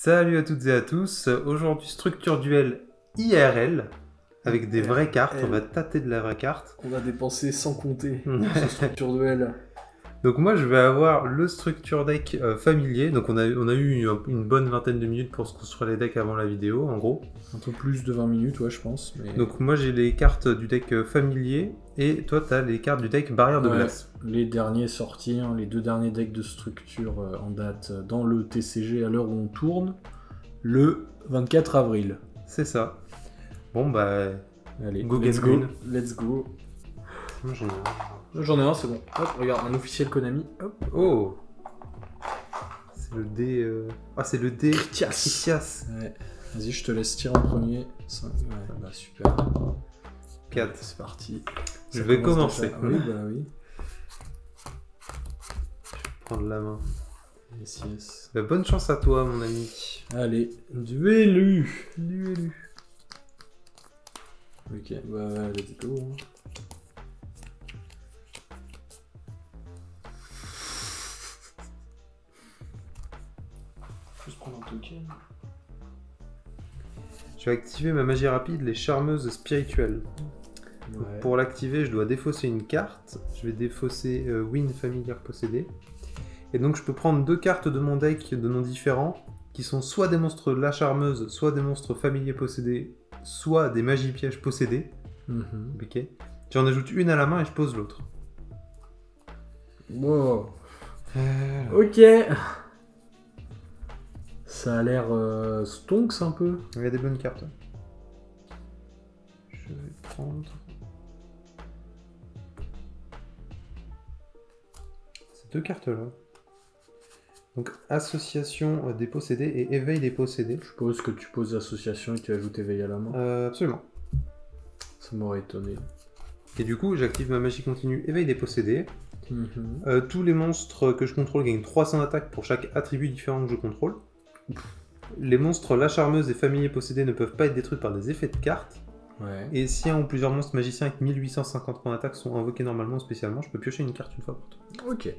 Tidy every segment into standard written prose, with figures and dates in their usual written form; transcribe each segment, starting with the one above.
Salut à toutes et à tous. Aujourd'hui, structure duel IRL avec des vraies cartes. On va tâter de la vraie carte. On va dépenser sans compter pour ce structure duel. Donc moi, je vais avoir le structure deck familier. Donc on a eu une bonne vingtaine de minutes pour se construire les decks avant la vidéo, en gros. Un peu plus de 20 minutes, ouais, je pense. Mais... Donc moi, j'ai les cartes du deck familier et toi, tu as les cartes du deck barrière de glace. Les derniers sortis, hein, les deux derniers decks de structure en date dans le TCG à l'heure où on tourne, le 24 avril. C'est ça. Bon bah, allez, go let's game go. green. Let's go. Moi, J'en ai un, c'est bon. Hop, regarde, un officiel Konami. Hop. Oh, c'est le dé. Ah, c'est le dé Critias. Ouais. Vas-y, je te laisse tirer en premier. 5. Ouais, bah super. 4. C'est parti. Je vais commencer. Oui, bah oui. Prendre la main. Yes, yes. Bah, bonne chance à toi, mon ami. Allez, du élu. Du élu. Ok, bah let's go. Juste prendre un token. Je vais activer ma magie rapide, les charmeuses spirituelles. Donc, Ouais. pour l'activer, je dois défausser une carte. Je vais défausser Win familière possédée. Et donc je peux prendre deux cartes de mon deck de noms différents, qui sont soit des monstres la charmeuse, soit des monstres familiers possédés, soit des magies pièges possédés. Ok. J'en ajoute une à la main et je pose l'autre. Wow. Ok. Ça a l'air stonks un peu. Il y a des bonnes cartes. Je vais prendre... ces deux cartes-là. Donc, association des possédés et éveil des possédés. Je suppose que tu poses association et tu ajoutes éveil à la main. Absolument. Ça m'aurait étonné. Et du coup, j'active ma magie continue éveil des possédés. Tous les monstres que je contrôle gagnent 300 d'attaque pour chaque attribut différent que je contrôle. Les monstres la charmeuse et familiers possédés ne peuvent pas être détruits par des effets de cartes. Ouais. Et si un ou plusieurs monstres magiciens avec 1850 points d'attaque sont invoqués normalement ou spécialement, je peux piocher une carte une fois pour toutes. Ok.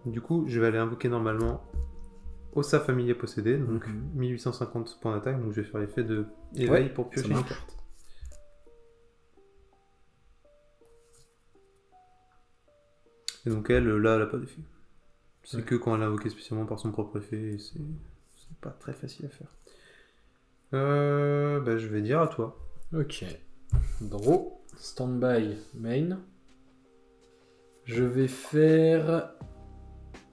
Du coup, je vais aller invoquer normalement Ossa familier possédé, donc 1850 points d'attaque, donc je vais faire l'effet de éveil pour piocher une carte. Et donc elle, là, elle n'a pas d'effet. C'est que quand elle est invoquée spécialement par son propre effet, et c'est pas très facile à faire. Bah, je vais dire à toi. Ok. Draw. Standby. Main. Je vais faire...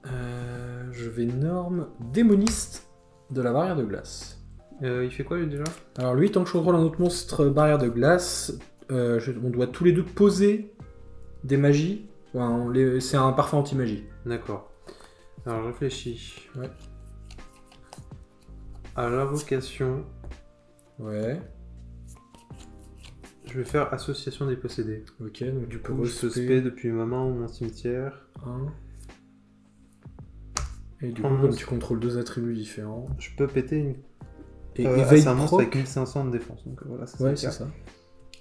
je vais norme démoniste de la barrière de glace. Il fait quoi lui déjà? Alors lui, tant que je contrôle un autre monstre barrière de glace, on doit tous les deux poser des magies. Enfin, c'est un parfait anti-magie. D'accord. Alors je réfléchis. Ouais. À l'invocation, Ouais. je vais faire association des possédés. Ok, donc Du du coup, je peux spé depuis ma main ou mon cimetière. 1. Et du Un coup, comme monstre. tu contrôles deux attributs différents. Je peux péter une... Et c'est un monstre avec 1500 de défense. Donc voilà, Ouais, c'est c'est ça.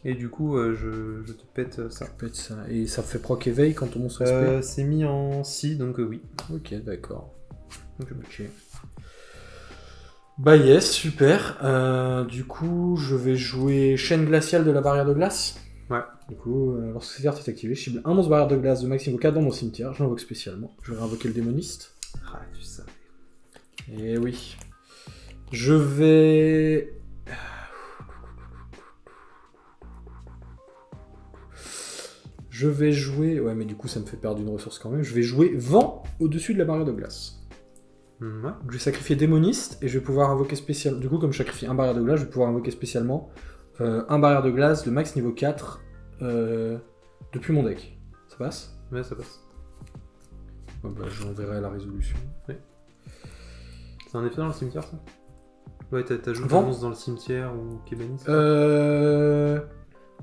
Et du coup, je te pète ça. Tu pètes ça. Et ça fait proc éveil quand ton monstre est spé. C'est mis en si, donc oui. Ok, d'accord. Donc, Ok. Bah yes, super. Du coup, je vais jouer chaîne glaciale de la barrière de glace. Ouais. Du coup, lorsque cette carte est activée, je cible un monstre barrière de glace de max niveau 4 dans mon cimetière. Je l'invoque spécialement. Je vais réinvoquer le démoniste. Ah, tu savais. Et oui. Je vais... Je vais jouer... Ouais, mais du coup, ça me fait perdre une ressource quand même. Je vais jouer vent au-dessus de la barrière de glace. Ouais. Je vais sacrifier démoniste et je vais pouvoir invoquer spécialement... Du coup, comme je sacrifie un barrière de glace, je vais pouvoir invoquer spécialement un barrière de glace de max niveau 4 depuis mon deck. Ça passe? Ouais, ça passe. Ouais, bah, j'enverrai la résolution. C'est un effet dans le cimetière, ça? Ouais, t'ajoutes Vent. un monstre dans le cimetière ou qui est banni, ça?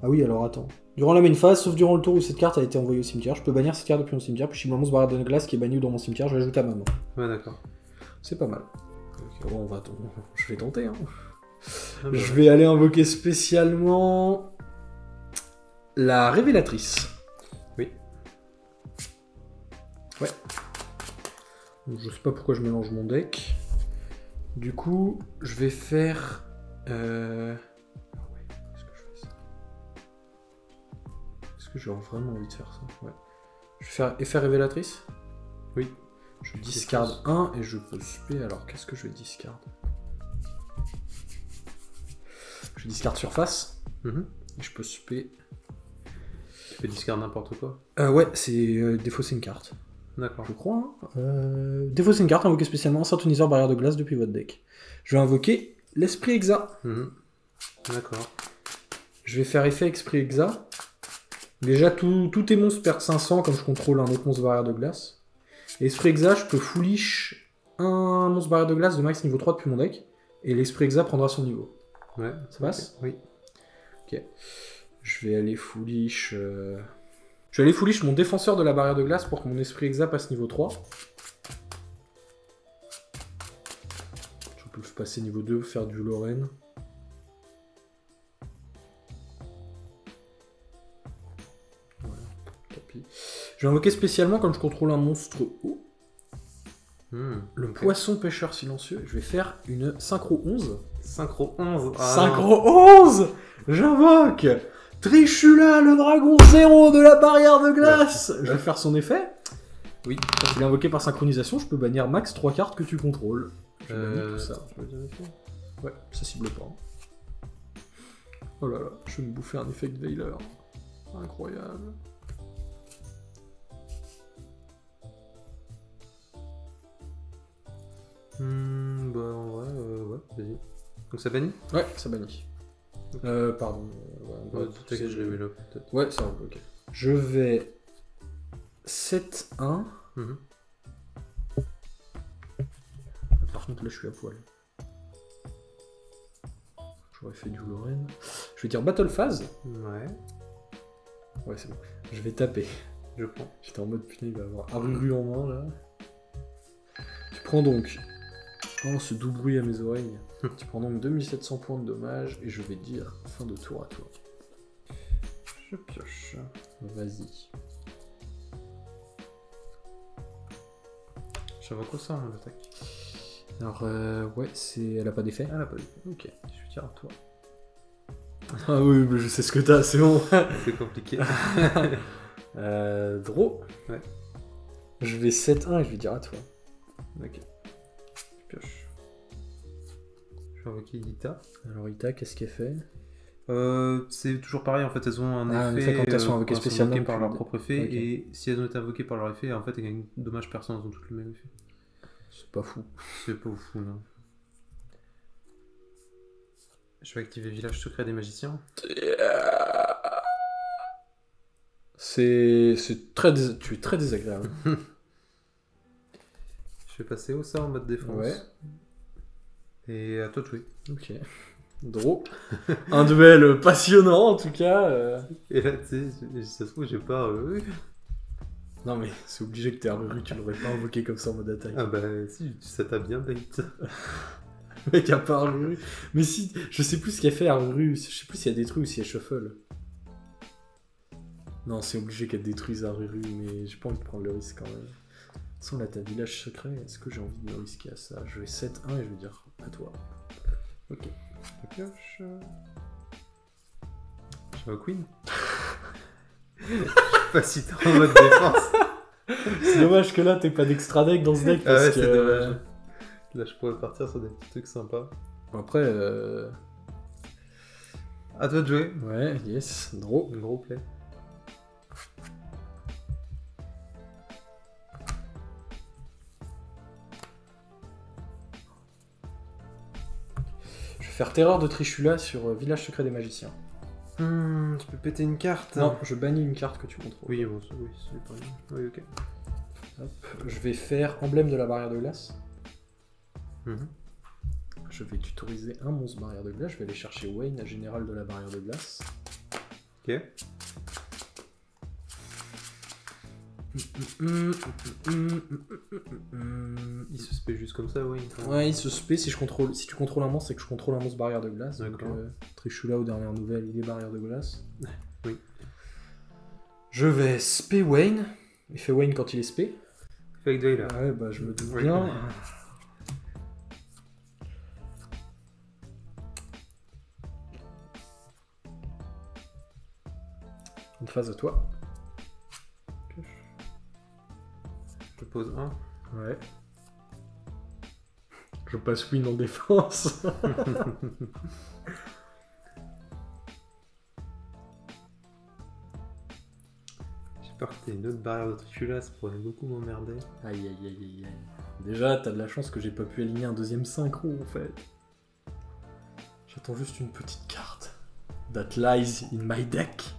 Ah oui, alors attends. Durant la main phase, sauf durant le tour où cette carte a été envoyée au cimetière, je peux bannir cette carte depuis mon cimetière, puis je cible un monstre barrière de glace qui est banni dans mon cimetière, je l'ajoute à ma main. Ouais, d'accord. C'est pas mal. Ok, bon, je vais tenter. Hein. Ah, bah, Je vais aller invoquer spécialement la révélatrice. Oui. Ouais. Donc, je sais pas pourquoi je mélange mon deck. Du coup, je vais faire... Ah ouais, est-ce que je fais ça? Est-ce que j'ai vraiment envie de faire ça? Ouais. Je vais faire effet révélatrice. Oui. Je discard 1 et je peux spé. Alors, qu'est-ce que je vais discard? Je discard surface. Et je peux spé. Tu peux discard n'importe quoi. Ouais, c'est défausser une carte. D'accord. Je crois. Défausser une carte, invoquer spécialement un synthoniseur barrière de glace depuis votre deck. Je vais invoquer l'esprit Exa. D'accord. Je vais faire effet esprit Exa. Déjà, tous tes monstres perdent 500 comme je contrôle un autre monstre barrière de glace. Et esprit Exa, je peux foolish un monstre barrière de glace de max niveau 3 depuis mon deck. Et l'esprit Exa prendra son niveau. Ouais. Ça passe? Oui. Ok. Je vais aller foolish... Je vais aller foolish mon défenseur de la barrière de glace pour que mon esprit Exa passe niveau 3. Je peux passer niveau 2, faire du Lorraine. Voilà, tapis. Je vais invoquer spécialement comme je contrôle un monstre haut. Le poisson pêcheur silencieux. Je vais faire une synchro 11. Synchro 11. Synchro 11. J'invoque Trishula, le dragon 0 de la barrière de glace. Je vais faire son effet. Oui, quand il est invoqué par synchronisation, je peux bannir max 3 cartes que tu contrôles. Je bannis tout ça. Ouais, ça cible pas. Oh là là, je vais me bouffer un effet de Veiler. Incroyable. Bah en vrai, ouais, vas-y. Donc ça bannit? Ouais, ça bannit. Pardon. Peut-être que je l'ai vu là, peut-être. Ouais, ça va, ok. Je vais 7-1. Par contre, là, je suis à poil. J'aurais fait du Lorraine. Je vais dire Battle Phase. Ouais. Ouais, c'est bon. Je vais taper. Je prends. J'étais en mode putain, il va avoir Aruru en main là. Tu prends donc. Oh, ce doux bruit à mes oreilles. Tu prends donc 2700 points de dommage et je vais dire fin de tour à toi. Je pioche. Vas-y. J'invoque quoi ça en attaque? Alors, ouais, c'est... Elle a pas d'effet. Elle a pas d'effet. Ok, je vais dire à toi. Ah oui, mais je sais ce que t'as, c'est bon. C'est compliqué. Draw. Ouais. Je vais 7-1 et je vais dire à toi. Ok. Je pioche. Je vais invoquer Ita. Alors Ita, qu'est-ce qu'elle fait? C'est toujours pareil, en fait, elles ont un effet quand elles sont invoquées spécialement par leur propre effet, okay. Et si elles ont été invoquées par leur effet, en fait, elles gagnent dommage personne, elles ont toutes le même effet. C'est pas fou. C'est pas fou, non. Je vais activer Village Secret des Magiciens. C'est très... Tu es très désagréable. Je vais passer au ça en mode défense. Ouais. Et à toi de jouer. Ok. Draw. Un duel passionnant en tout cas. Et là, tu sais, ça se trouve, j'ai pas. Non mais c'est obligé que t'aies Aruru, tu l'aurais pas invoqué comme ça en mode attaque. Ah bah si, ça t'a bien bait. Le mec a pas Aruru. Mais si, je sais plus ce qu'il a fait Aruru, je sais plus s'il y a détruit ou s'il y a shuffle. Non, c'est obligé qu'elle détruise Aruru, mais j'ai pas envie de prendre le risque quand même. Sans là, t'as village secret, est-ce que j'ai envie de me risquer à ça? Je vais 7-1 et je vais dire à toi. Ok. Je pioche. Je vais au Queen. Je sais pas si t'es en mode défense. C'est dommage que là t'aies pas d'extra deck dans ce deck parce ouais, que... c'est dommage. Là je pourrais partir sur des petits trucs sympas. Après... À toi de jouer. Ouais, yes, draw. Gros play. Je vais faire terreur de Trishula sur Village Secret des Magiciens. Tu peux péter une carte. Non, je bannis une carte que tu contrôles. Oui, bon, oui, c'est pas bien. Oui, ok. Hop. Je vais faire emblème de la barrière de glace. Je vais tutoriser un monstre barrière de glace. Je vais aller chercher Wayne, général de la barrière de glace. Ok. Il se spé juste comme ça, Wayne. Ouais, il se spé si tu contrôles un monstre, c'est que je contrôle un monstre barrière de glace. Donc, Trishula aux dernières nouvelles, il est barrière de glace. Oui. Je vais spé Wayne. Il fait Wayne quand il est spé. Fake Day là. Ouais, bah je me doute bien. Une phase à toi. Je pose 1. Ouais. Je passe win en défense. J'ai peur que t'aies une autre barrière de Trishula, ça pourrait beaucoup m'emmerder. Aïe aïe aïe aïe aïe. Déjà, t'as de la chance que j'ai pas pu aligner un deuxième synchro en fait. J'attends juste une petite carte. That lies in my deck.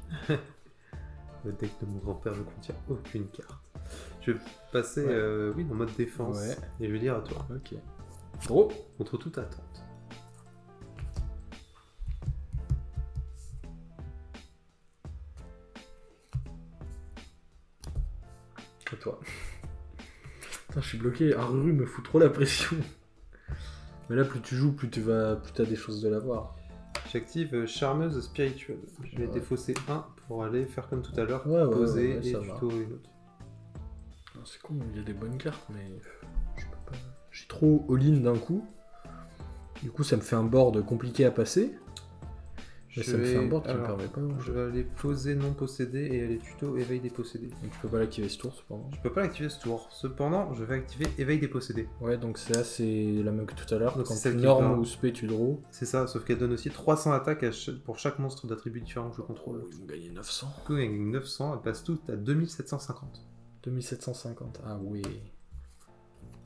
Le deck de mon grand-père ne contient aucune carte. Je vais passer oui, en mode défense. Ouais. Et je vais dire à toi. Ok. Draw. Contre toute attente. À toi. Putain, je suis bloqué. Aruru me fout trop la pression. Mais là, plus tu joues, plus t'as des choses de l'avoir. J'active Charmeuse Spirituelle. Je vais Ouais. défausser 1 pour aller faire comme tout à l'heure, Ouais, poser ouais, et ça va. tuto une autre. Non, c'est con, il y a des bonnes cartes, mais je peux pas. J'ai trop all-in d'un coup. Du coup, ça me fait un board compliqué à passer. Mais ça me fait un board qui me permet pas. Je vais aller poser non possédé et aller tuto éveil des possédés. Donc, tu peux pas l'activer ce tour, cependant. Je peux pas l'activer ce tour. Cependant, je vais activer éveil des possédés. Ouais, donc ça, c'est la même que tout à l'heure. Donc, Quand c'est celle tu qui normes part. ou spé, tu draw. C'est ça, sauf qu'elle donne aussi 300 attaques pour chaque monstre d'attribut différent que je contrôle. Ils vont gagner 900. Du coup, avec 900, elle passe toute à 2750. 2750. Ah oui.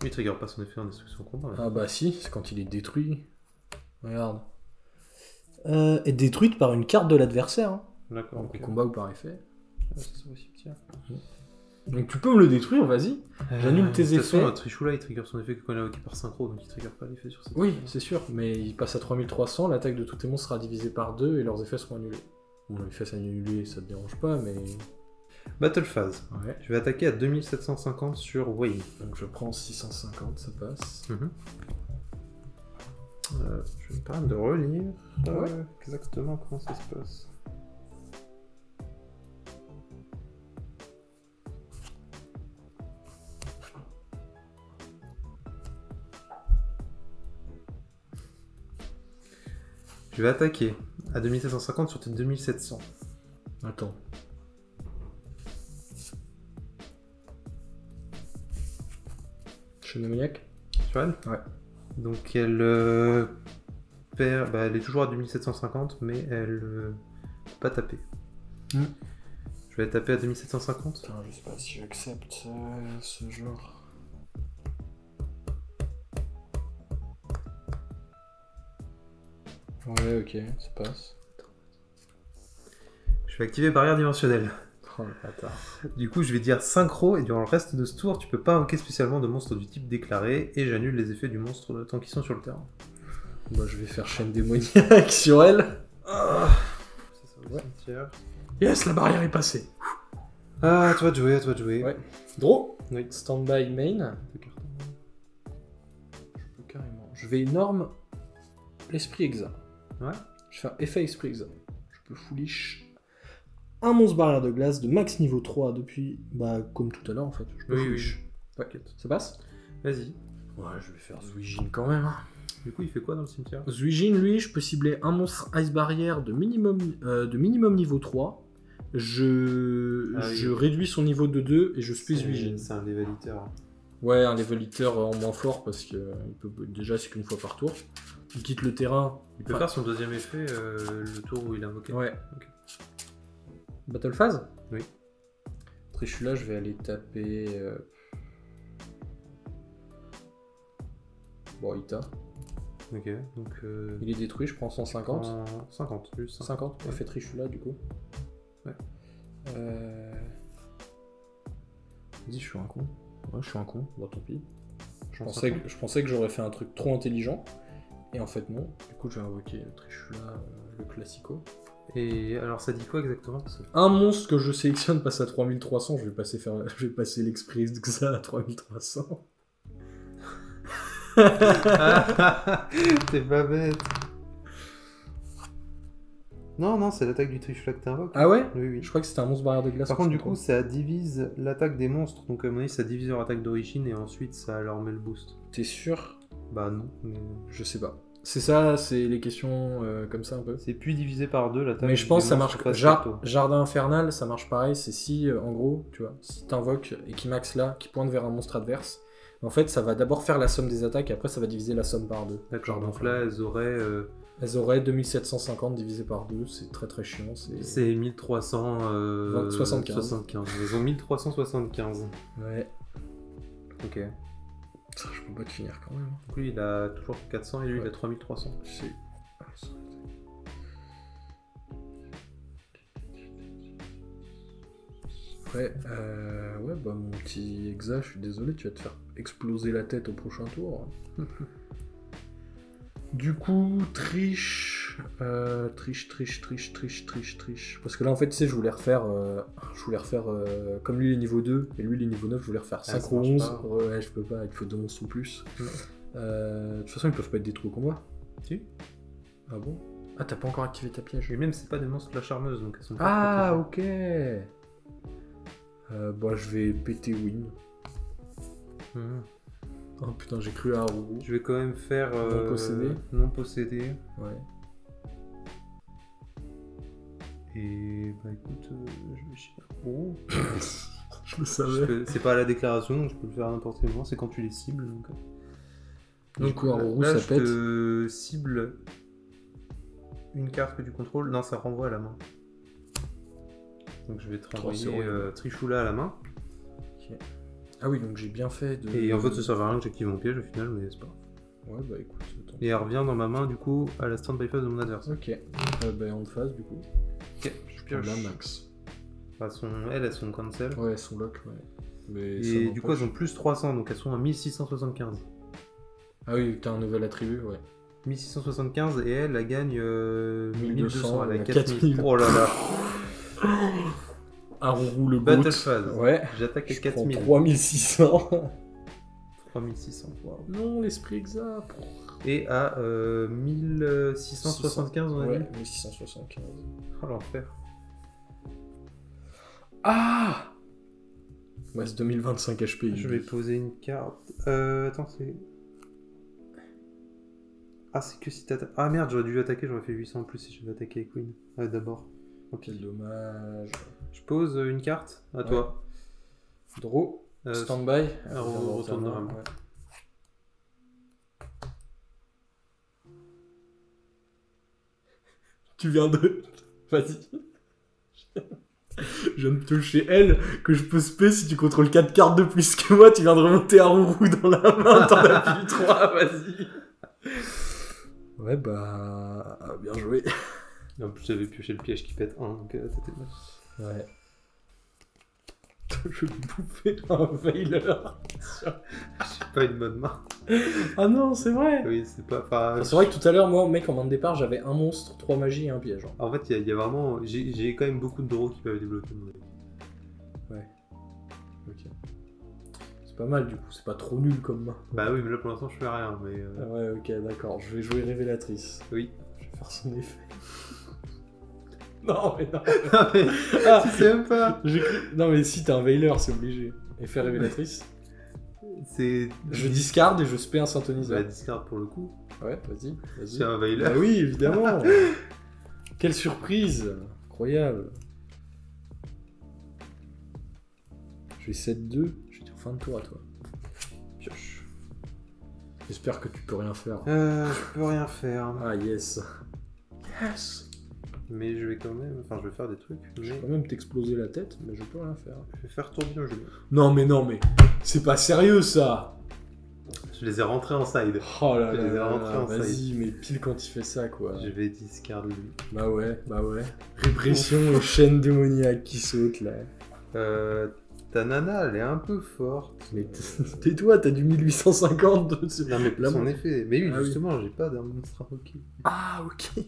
Il trigger pas son effet en destruction combat. Là. Ah bah si, c'est quand il est détruit. Regarde. Est détruite par une carte de l'adversaire. Hein. D'accord. Donc ok. au combat ou par effet. Ah, ça, c'est au cimetière. Donc tu peux me le détruire, vas-y. J'annule tes De toute façon, effets. Trishula il trigger son effet que quand il est invoqué par synchro, donc il trigger pas l'effet sur cette. Oui, c'est sûr, mais il passe à 3300, l'attaque de tous tes monstres sera divisée par 2 et leurs effets seront annulés. Bon, les effets annulés, ça te dérange pas, mais... Battle phase. Ouais. Je vais attaquer à 2750 sur Wayne. Donc je prends 650, ça passe. Je vais me permettre de relire Ouais. exactement comment ça se passe. Je vais attaquer à 2750 sur tes 2700. Attends. Chenamoniac. Tu vois elle Ouais. Donc elle perd. Bah, elle est toujours à 2750, mais elle peut pas taper. Hmm. Je vais taper à 2750. Putain, je sais pas si j'accepte ce genre. Ouais, ok, ça passe. Je vais activer barrière dimensionnelle. Oh le bâtard. Du coup, je vais dire synchro, et durant le reste de ce tour, tu peux pas invoquer spécialement de monstres du type déclaré, et j'annule les effets du monstre tant qu'ils sont sur le terrain. Bah, je vais faire chaîne démoniaque sur elle. Ça va au Ouais. cimetière. Yes, la barrière est passée. Ah, à toi de jouer, à toi de jouer. Ouais. Draw. Oui. Stand-by main. Deux cartes. Je peux carrément. Je vais norme l'esprit exa. Ouais. Je vais faire effet esprit exa. Je peux foolish un monstre barrière de glace de max niveau 3 depuis. Bah, comme tout à l'heure en fait. Je peux Oui, foolish. Ouais. T'inquiète. Ça passe? Vas-y. Ouais, je vais faire Zuijin quand même. hein. Du coup, il fait quoi dans le cimetière? Zuijin, lui, je peux cibler un monstre ice barrière de minimum niveau 3. Je Oui. réduis son niveau de 2 et je spé Zuijin. C'est un level eater. Ouais, un level hitter en moins fort parce que il peut, déjà c'est qu'une fois par tour. Il quitte le terrain. Il peut faire son deuxième effet le tour où il est invoqué. Ouais. Ok. Battle phase? Oui. Trishula, je vais aller taper. Bon, Ita. Ok, donc. Il est détruit, je prends 150. 50, juste 50, effet Trishula du coup. Ouais. Vas-y, je suis un con. Ouais, je suis un con. Bon, tant pis. Je 50. pensais que j'aurais fait un truc trop intelligent. Et en fait, non. Du coup, je vais invoquer Trishula, le classico. Et alors, ça dit quoi exactement? Parce que- Un monstre que je sélectionne passe à 3300, je vais passer l'Express Xa à 3300. T'es pas bête. Non, non, c'est l'attaque du Trishula que t'invoques. Ah ouais? Oui, oui. Je crois que c'était un monstre barrière de glace. Par que contre, je du coup, contrôle. ça divise l'attaque des monstres. Donc, à mon avis, ça divise leur attaque d'origine et ensuite, ça leur met le boost. T'es sûr? Bah, non. Mais... Je sais pas. C'est ça, c'est les questions comme ça un peu. C'est puis divisé par 2 la table. Mais je pense que ça marche. pas Jardin infernal, ça marche pareil. C'est si, en gros, tu vois, si t'invoques et qu'il max là, qui pointe vers un monstre adverse, en fait, ça va d'abord faire la somme des attaques et après, ça va diviser la somme par 2. D'accord, donc là, elles auraient 2750 divisé par 2, c'est très très chiant. C'est 1375. 75. Ils ont 1375. Ouais. Ok. Ça, je peux pas te finir quand même. Donc lui, il a toujours 400 et lui, il a 3300. Ouais, ouais, bah mon petit Exa, je suis désolé, tu vas te faire exploser la tête au prochain tour. Du coup, triche. Parce que là, en fait, tu sais, je voulais refaire comme lui, il est niveau 2, et lui, il est niveau 9, je voulais refaire 5 ou 11. Ouais, je peux pas, il faut 2 monstres ou plus. De toute façon, ils peuvent pas être détruits au combat. Si. Ah bon? Ah, t'as pas encore activé ta piège. Et même, c'est pas des monstres de la charmeuse, donc elles sont pas Ah, ok. Bah, je vais péter Win. Oh putain, j'ai cru à Haru. Je vais quand même faire... Non possédé. Non possédé. Ouais. Et bah écoute, je vais chez Haru. Je le savais. C'est pas à la déclaration, donc je peux le faire à n'importe quel moment, c'est quand tu les cibles. Donc Haru, là, ça je pète. te cible une carte que tu contrôles. Non, ça renvoie à la main. Donc je vais te renvoyer Trishula à la main. Okay. Ah oui, donc j'ai bien fait de... Et en fait, ça sert à rien que j'active mon piège au final, mais c'est pas grave. Ouais, bah écoute, attends. Et elle revient dans ma main, du coup, à la stand-by phase de mon adversaire. Ok. Bah en phase, du coup. Ok, je pioche. Là, max. Bah, elles sont cancel. Ouais, elles sont lock, ouais. Mais et du coup, elles ont plus 300, donc elles sont à 1675. Ah oui, t'as un nouvel attribut, ouais. 1675, et elle gagne 1200, elle a 4000. Oh là là. Haru le Battle goat. phase. Ouais. J'attaque à 4000. 3600. 3600. Wow. Non, l'esprit Exa. Et à 1675, on a dit. Ouais, 1675. Oh l'enfer. Ah ouais, c'est 2025 HP. Je vais poser une carte. Attends, c'est... Ah, c'est que si t'attaques... Ah merde, j'aurais dû attaquer, j'aurais fait 800 en plus si j'avais attaqué avec Queen. D'abord. Quel dommage. Je pose une carte, à toi. Draw, stand-by. Retourne dans la main. Tu viens de... Vas-y. Je viens de toucher elle, que je peux spé si tu contrôles 4 cartes de plus que moi, tu viens de remonter Haru dans la main, t'en appuies 3, vas-y. Ouais, bah... bien joué. En plus, j'avais pioché le piège qui pète 1, donc c'était mal. Ouais. Je vais bouffer un Veiler. J'ai pas une bonne main. Ah non, c'est vrai. Oui, c'est pas... Enfin, c'est vrai que tout à l'heure, moi, mec, en main de départ, j'avais un monstre, 3 magies et un piège. En fait, il y a vraiment... J'ai quand même beaucoup de draws qui peuvent débloquer mon deck. Ouais. Ok. C'est pas mal, du coup. C'est pas trop nul comme main. Bah oui, mais là, pour l'instant, je fais rien, mais... Ouais, ok, d'accord. Je vais jouer Révélatrice. Oui. Je vais faire son effet. Non, mais non. Non, mais... tu sais même pas. Non, mais si t'as un Veiler, c'est obligé. Effet Révélatrice. C'est... Je discard et je spé un synthoniseur. Bah, discard pour le coup. Ouais, vas-y. C'est un Veiler. Bah oui, évidemment. Quelle surprise. Incroyable. Je vais 7-2. Je vais dire fin de tour à toi. Pioche. J'espère que tu peux rien faire. Je peux rien faire. Ah, yes. Yes. Mais je vais quand même... Enfin, je vais faire des trucs. Mais... Je vais quand même t'exploser la tête, mais je peux rien faire. Je vais faire tourbillon gelé. Non, mais c'est pas sérieux, ça. Je les ai rentrés en side. Oh là Je les ai là, rentrés en vas-y, side. mais pile quand il fait ça, quoi. Je vais discard lui. Bah ouais. Répression et chaîne démoniaque qui saute, là. Ta nana, elle est un peu forte. Mais tais-toi, t'as du 1850 de... Non, mais son effet. Mais oui, Ah justement, j'ai pas d'un monstre invoqué. Ah, ok.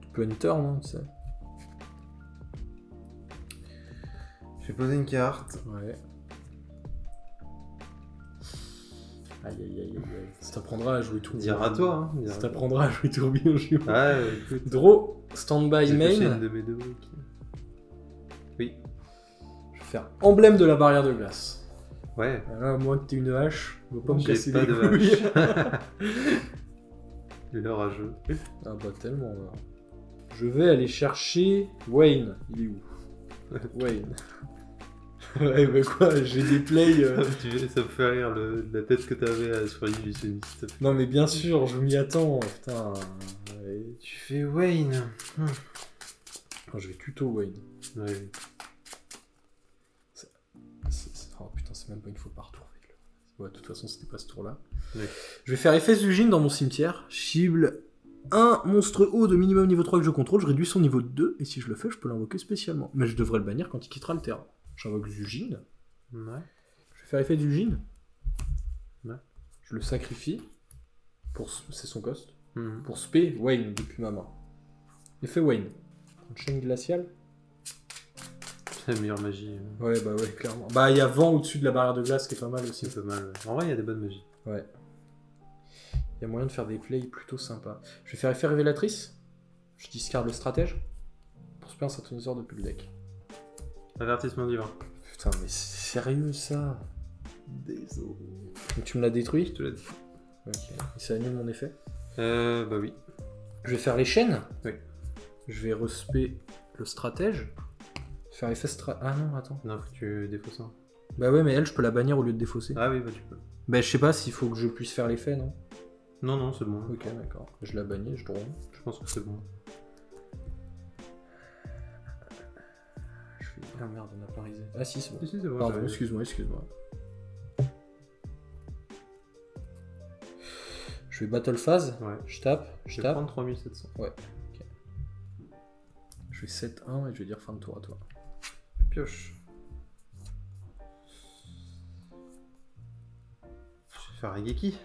Tu peux enter, non, tu sais. Je vais poser une carte. Ouais. Aïe. Ça t'apprendra à jouer tout. Dire à toi, hein. Ça t'apprendra à jouer tourbillon géant. Ouais, écoute. Draw, stand-by J'ai pêché main. une de mes deux briques. Oui. Je vais faire emblème de la barrière de glace. Ouais. Là, à moins que t'aies une hache, je veux pas me J'ai casser pas les de couilles. L'heure à jeu. Ah bah tellement. Là. Je vais aller chercher Wayne. Il est où? Wayne. Ouais, bah quoi, j'ai des plays. Ça me fait rire la tête que t'avais sur l'illusionniste. Non, mais bien sûr, je m'y attends. Putain. Ouais. Tu fais Wayne. Oh, je vais tuto Wayne. Ouais. Oh putain, c'est même pas une fois par tour. Ouais, de toute façon, c'était pas ce tour-là. Ouais. Je vais faire effet Zugine dans mon cimetière. Cible un monstre haut de minimum niveau 3 que je contrôle. Je réduis son niveau de 2. Et si je le fais, je peux l'invoquer spécialement. Mais je devrais le bannir quand il quittera le terrain. J'invoque Zugine. Ouais. Je vais faire effet Zugine. Ouais. Je le sacrifie. C'est son cost. Mhm. Pour spé Wayne depuis ma main. Effet Wayne. Une chaîne glaciale. C'est la meilleure magie. Ouais, bah ouais, clairement. Bah, il y a vent au-dessus de la barrière de glace qui est pas mal aussi. C'est pas mal. En vrai, il y a des bonnes magies. Ouais. Il y a moyen de faire des plays plutôt sympas. Je vais faire effet révélatrice. Je discarde le stratège. Pour spé un synthoniseur depuis le deck. Avertissement divin. Putain, mais c'est sérieux ça? Désolé. Donc tu me l'as détruit? Je te l'ai dit. Ok. Et ça annule mon effet? Bah oui. Je vais faire les chaînes. Oui. Je vais respect le stratège. Faire effet Ah non, attends. Non, faut que tu défausses un. Bah ouais, mais elle, je peux la bannir au lieu de défausser. Ah oui, bah tu peux. Bah je sais pas s'il faut que je puisse faire l'effet, non? Non, non, c'est bon. Ok, d'accord. Je la bannis, je drone. Je pense que c'est bon. Je fais... Ah merde, on a pas risé. Ah si, c'est bon. Si, si, c'est bon. Pardon, excuse-moi. Je fais battle phase. Ouais. Je tape. Je vais prendre 3700. Ouais. Ok. Je fais 7-1 et je vais dire fin de tour à toi. Pioche. Je vais faire Hageki.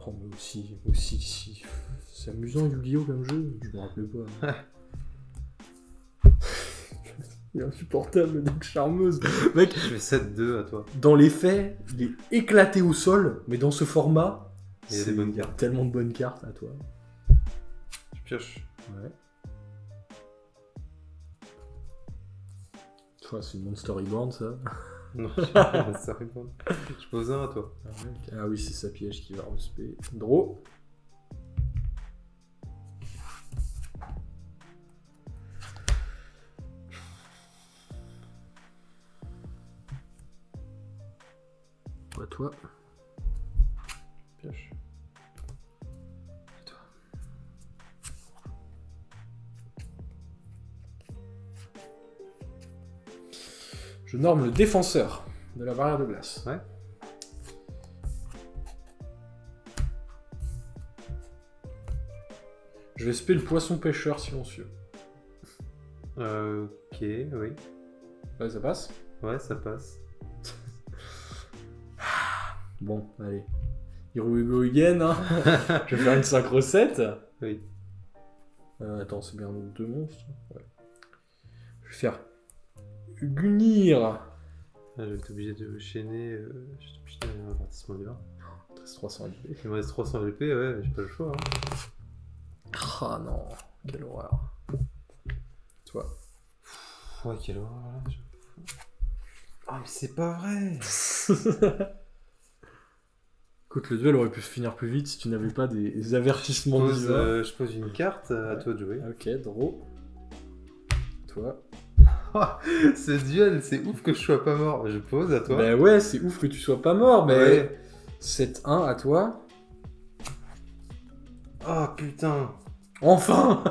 Oh, mais aussi, si. C'est amusant Yu-Gi-Oh comme jeu, je me rappelais pas. Il est insupportable le deck charmeuse. Mec, Je fais 7-2 à toi. dans les faits, il est éclaté au sol, mais dans ce format, Il y a des bonnes cartes. tellement de bonnes cartes à toi. Je pioche. Ouais. C'est une Monster Reborn ça. Non, ça répond. Je pose un à toi. Ah oui, c'est sa piège qui va respect. Draw. À toi. Pioche. À toi. Je norme le défenseur de la barrière de glace. Ouais. Je vais spé le poisson pêcheur silencieux. Ok, oui. Ouais, ça passe. Ouais, ça passe. Bon, allez. Here we go again, hein. Je vais faire une synchro 7. Oui. Attends, c'est bien donc 2 monstres. Ouais. Je vais faire Gunir. Ah, je vais être obligé de chaîner. Je vais obligé d'un avertissement divin. 13 300 LP. Il me reste 300 LP, ouais, j'ai pas le choix. Hein. Ah non, quelle horreur. Toi. Ouais, quelle horreur là. Ah, mais c'est pas vrai! Écoute, le duel aurait pu se finir plus vite si tu n'avais pas des avertissements divins. Je pose une carte, à toi de jouer. Ok, draw. Toi. Ce duel, c'est ouf que je sois pas mort. Je pose à toi. Bah ouais, c'est ouf que tu sois pas mort, mais... Ouais. 7-1 à toi. Ah putain! Enfin.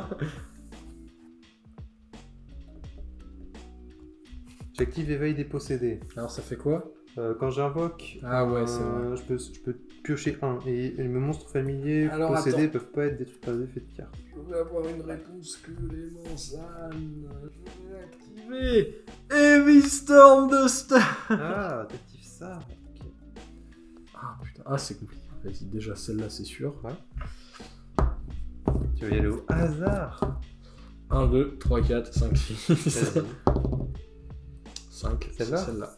J'active éveil des possédés. Alors ça fait quoi? Quand j'invoque, Ah ouais, c'est vrai. je peux piocher un. Et mes monstres familiers Alors, possédés attends. peuvent pas être détruits par des effets de cartes. Je vais avoir une réponse que les Mansanes. Je vais activer Heavy Storm de Star. Ah, t'actives ça. Ok. Ah putain, ah c'est compliqué. Vas-y, déjà celle-là c'est sûr. Ouais. Tu vas y aller au hasard. 1, 2, 3, 4, 5, 6. Vas-y. 5, Celle-là celle-là.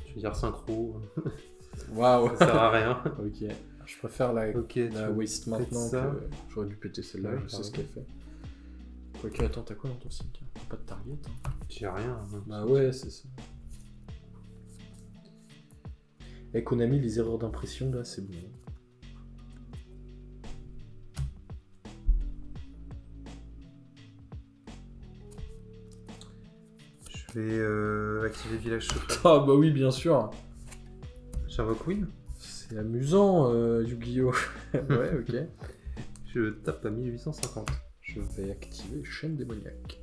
Je vais dire synchro. Waouh. Ça sert à rien. Ok. Je préfère la Ok, la waste maintenant ça. que j'aurais dû péter celle-là, Ouais, je sais pardon. ce qu'elle fait. Quoique, attends, t'as quoi dans ton cimetière? T'as pas de target hein? J'ai rien. Hein. Bah ouais, c'est ça. Et Konami, les erreurs d'impression, là, c'est bon. Je vais activer village secret. Ah bah oui, bien sûr. J'invoque Win. C'est amusant, Yu-Gi-Oh! Ouais, ok. Je tape à 1850. Je vais activer chaîne démoniaque.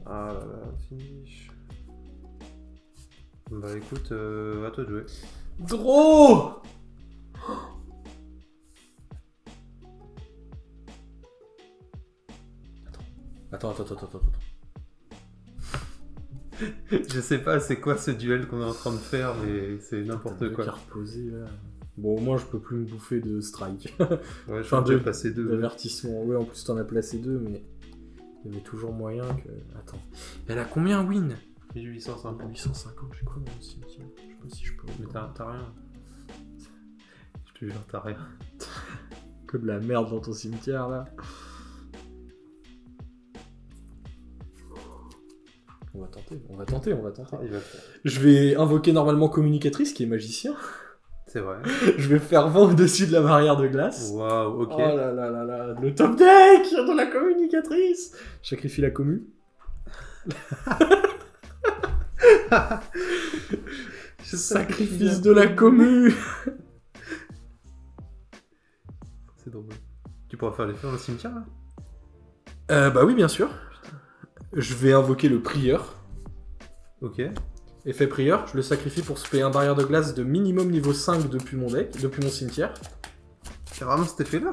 Ah là là, finish. Bah écoute, à toi de jouer. Draw! Attends. Je sais pas c'est quoi ce duel qu'on est en train de faire, mais c'est n'importe quoi. Carte posée, là. Bon, au moins, je peux plus me bouffer de strike. Ouais, je vais passer 2. D'avertissement. Ouais, en plus, t'en as placé 2, mais il y avait toujours moyen que... Attends. Elle a combien, Win? 1850. 850, j'ai quoi dans le cimetière? Je sais pas si je peux... Mais t'as rien. Je te jure, t'as rien. Que de la merde dans ton cimetière, là. On va tenter. Ah, il va faire. Je vais invoquer normalement Communicatrice, qui est magicien. C'est vrai. Je vais faire vent au-dessus de la barrière de glace. Waouh, ok. Oh là là là là, le top deck de la Communicatrice. Je sacrifie la commu. Sacrifice de la commu. C'est drôle. Tu pourras faire l'effet dans le cimetière, là? Bah oui, bien sûr. Je vais invoquer le prieur. Ok. Effet prieur, je le sacrifie pour se payer un barrière de glace de minimum niveau 5 depuis mon deck, depuis mon cimetière. C'est vraiment cet effet-là?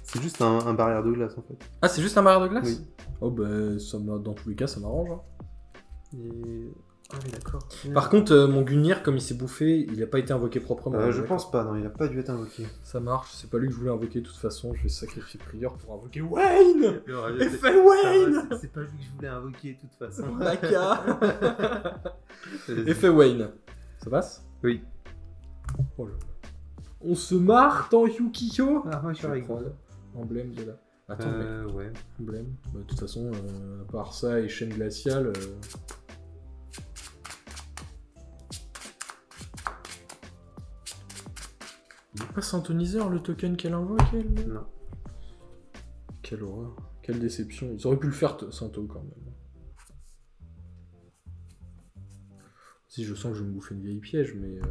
C'est juste un barrière de glace, en fait. Ah, c'est juste un barrière de glace? Oui. Oh bah, dans tous les cas, ça m'arrange. Hein. Et... Ah oui, d'accord. Par contre, mon Gungnir, comme il s'est bouffé, il n'a pas été invoqué proprement. Je pense pas, non, il a pas dû être invoqué. Ça marche, c'est pas lui que je voulais invoquer de toute façon, je vais sacrifier prieur pour invoquer Wayne. Effet Wayne. C'est pas lui que je voulais invoquer de toute façon. Baka. Effet Wayne. Ça passe? Oui. Oh là là. On se marre dans Yu-Gi-Oh! Ah, moi je suis avec. Emblème de là. Attends, mais... ouais. Emblème. Bah, de toute façon, à part ça et chaîne glaciale... Il n'est pas synthoniseur le token qu'elle invoque, elle? Non. Quelle horreur. Quelle déception. Ils auraient pu le faire Santo quand même. Si je sens que je vais me bouffer une vieille piège, mais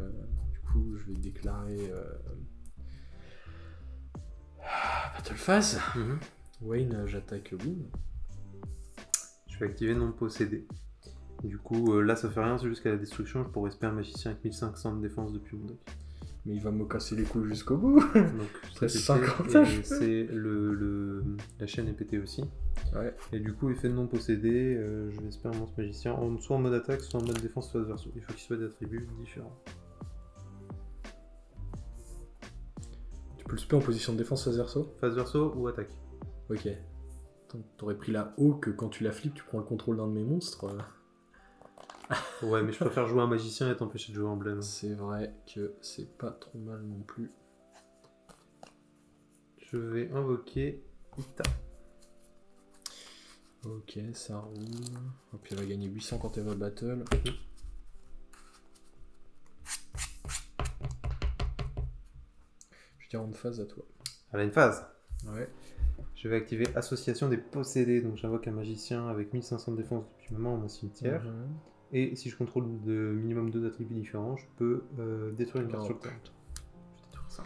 du coup je vais déclarer Battle Phase. Wayne, j'attaque Win. Je vais activer non possédé. Du coup, là ça fait rien, c'est jusqu'à la destruction. Je pourrais espérer un magicien avec 1500 de défense depuis mon deck. Mais il va me casser les couilles jusqu'au bout. Donc, c'est 50 c'est la chaîne est pétée aussi. Ouais. Et du coup, effet de non possédé, je vais espérer un magicien soit en mode attaque, soit en mode défense face verso. Il faut qu'il soit d'attributs différents. Tu peux le spé en position de défense face verso? Face verso ou attaque. Ok. T'aurais pris la haut que quand tu la flippes, tu prends le contrôle d'un de mes monstres. Ouais, mais je préfère jouer un magicien et t'empêcher de jouer emblème. C'est vrai que c'est pas trop mal non plus. Je vais invoquer Ita. Ok, ça roule. Et puis elle va gagner 800 quand elle va battle. Je tire en phase à toi. Elle a une phase. Ouais. Je vais activer Association des possédés. Donc j'invoque un magicien avec 1500 de défense depuis le moment dans mon cimetière. Et si je contrôle de minimum 2 attributs différents, je peux détruire une carte sur le terrain. Je détruis ça.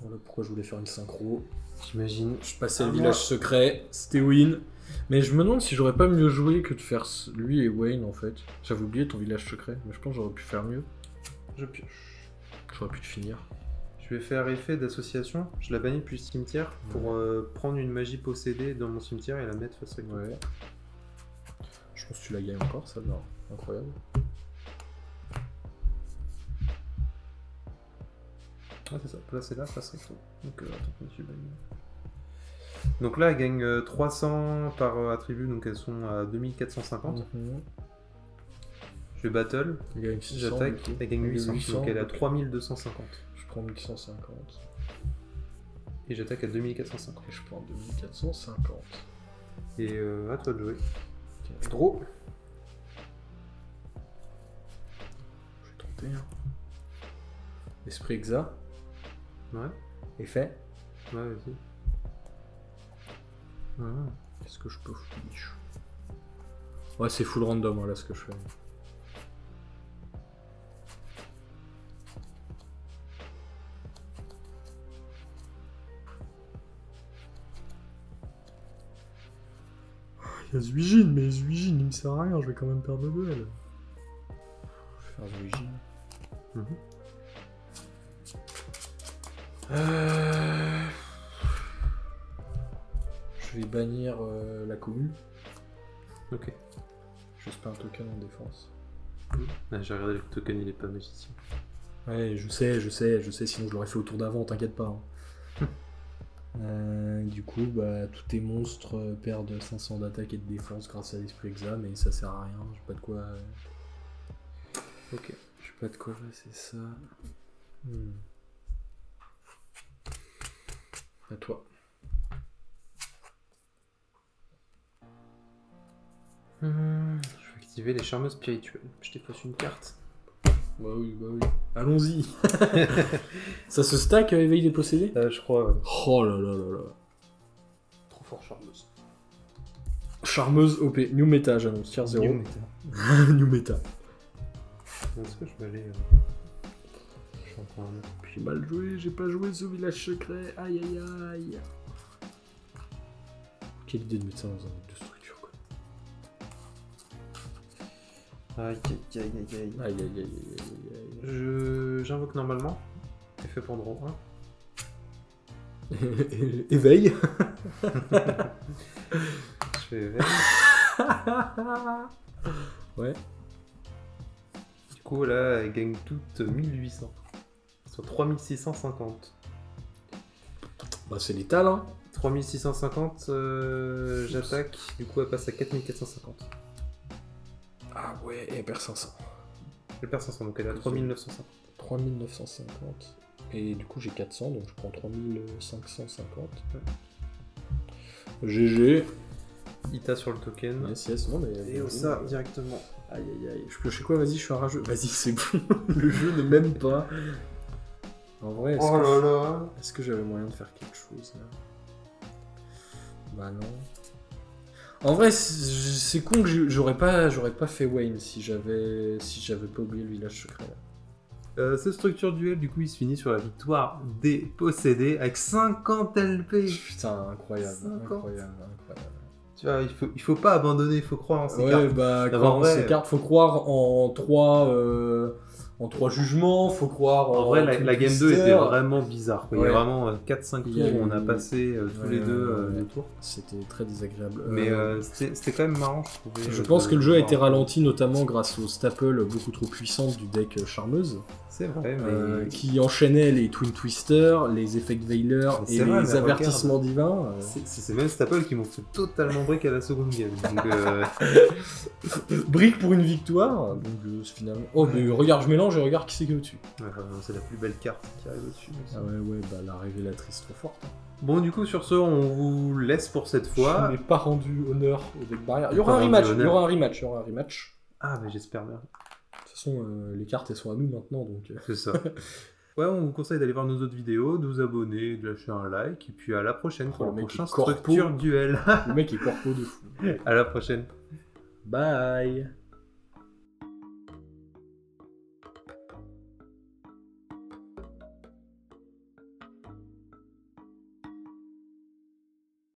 Voilà pourquoi je voulais faire une synchro. J'imagine. Je passais le village secret, c'était Win. Mais je me demande si j'aurais pas mieux joué que de faire lui et Wayne en fait. J'avais oublié ton village secret, mais je pense que j'aurais pu faire mieux. Je pioche. J'aurais pu te finir. Je vais faire effet d'association. Je la bannis depuis le cimetière pour prendre une magie possédée dans mon cimetière et la mettre face à toi. Ouais. Je pense que tu la gagnes encore, ça va. Incroyable. Ah, c'est ça. Là, c'est là, face recto. Donc, attends, je bannis. Donc là, elle gagne 300 par attribut, donc elles sont à 2450. Je vais battle, j'attaque, elle gagne 800, donc elle est à 3250. Je prends 1150. Et j'attaque à 2450. Et je prends 2450. Et à toi de jouer. Ok, draw. Je vais tenter. Hein. Esprit exa. Ouais. Effet. Ouais, vas-y. Qu'est-ce que je peux foutre? Ouais, c'est full random, hein, là, ce que je fais. Il y a Zuijin, mais Zuijin, il me sert à rien, je vais quand même perdre le duel. Je vais faire Zuijin. Je vais bannir la commune. Ok. Juste pas un token en défense. Ah, j'ai regardé le token, il est pas magicien. Ouais, je sais, sinon je l'aurais fait au tour d'avant, t'inquiète pas. Hein. Du coup, bah, tous tes monstres perdent 500 d'attaque et de défense grâce à l'esprit exa, mais ça sert à rien, j'ai pas de quoi... Ok. J'ai pas de quoi passer ça. À toi. Je vais activer les charmeuses spirituelles. Je défausse une carte. Bah oui. Allons-y. Ça se stack, éveil des possédés? Je crois, ouais. Oh là là là là. Trop fort charmeuse. Charmeuse OP. New meta, j'annonce. Tier 0. New meta. New meta. Est-ce que je vais aller... Je suis en train de... J'ai mal joué, j'ai pas joué ce village secret. Aïe aïe aïe. Quelle idée de mettre ça dans un mode de structure, quoi. Aïe. Aïe. J'invoque normalement. Effet pendant 1. Éveil. Je fais éveil. Ouais. Du coup, là, elle gagne toutes 1800. Sur 3650. Bah c'est létal, hein. 3650, j'attaque. Du coup, elle passe à 4450. Ah ouais, et elle perd 500. Elle perd 500, donc elle est à 3950. 3950. Et du coup, j'ai 400, donc je prends 3550. GG. Ita sur le token. Yes, non mais... Et au ça, directement. Aïe. Je piochais quoi? Vas-y, je suis un rageux. Vas-y, c'est bon. Le jeu ne m'aime pas. En vrai, est-ce que j'avais moyen de faire quelque chose, là? Bah non. En vrai, c'est con que j'aurais pas fait Wayne si j'avais pas oublié le village secret, là. Cette structure duel, du coup, il se finit sur la victoire des possédés avec 50 LP. Putain, incroyable. Tu vois, il faut pas abandonner, il faut croire en ces cartes. Ouais, bah, croire en ces cartes, faut croire en 3 jugements, faut croire en vrai, la game 2 était vraiment bizarre, quoi. Ouais. Il y a vraiment 4-5 tours où on a passé tous les deux les tours. C'était très désagréable. Mais c'était quand même marrant, je trouvais. Je pense que le jeu a été ralenti notamment grâce au staple beaucoup trop puissant du deck Charmeuse. C'est vrai, mais... qui enchaînait les Twin Twisters, les Effect Veiler et vrai, les avertissements divins. C'est ces mêmes staples qui m'ont fait totalement break à la seconde game. Donc, Brick pour une victoire. Donc finalement. Oh, mais regarde, je mélange et regarde qui c'est qui est au-dessus. Ouais, c'est la plus belle carte qui arrive au-dessus. Ah ouais, bah la révélatrice trop forte. Hein. Bon, du coup, sur ce, on vous laisse pour cette fois. Je n'ai pas rendu honneur au deck barrière. Il y aura un rematch. Ah, mais j'espère bien. De toute façon, les cartes elles sont à nous maintenant donc. C'est ça. Ouais, on vous conseille d'aller voir nos autres vidéos, de vous abonner, de lâcher un like, et puis à la prochaine pour le prochain structure duel. Le mec est corpo de fou. À la prochaine. Bye.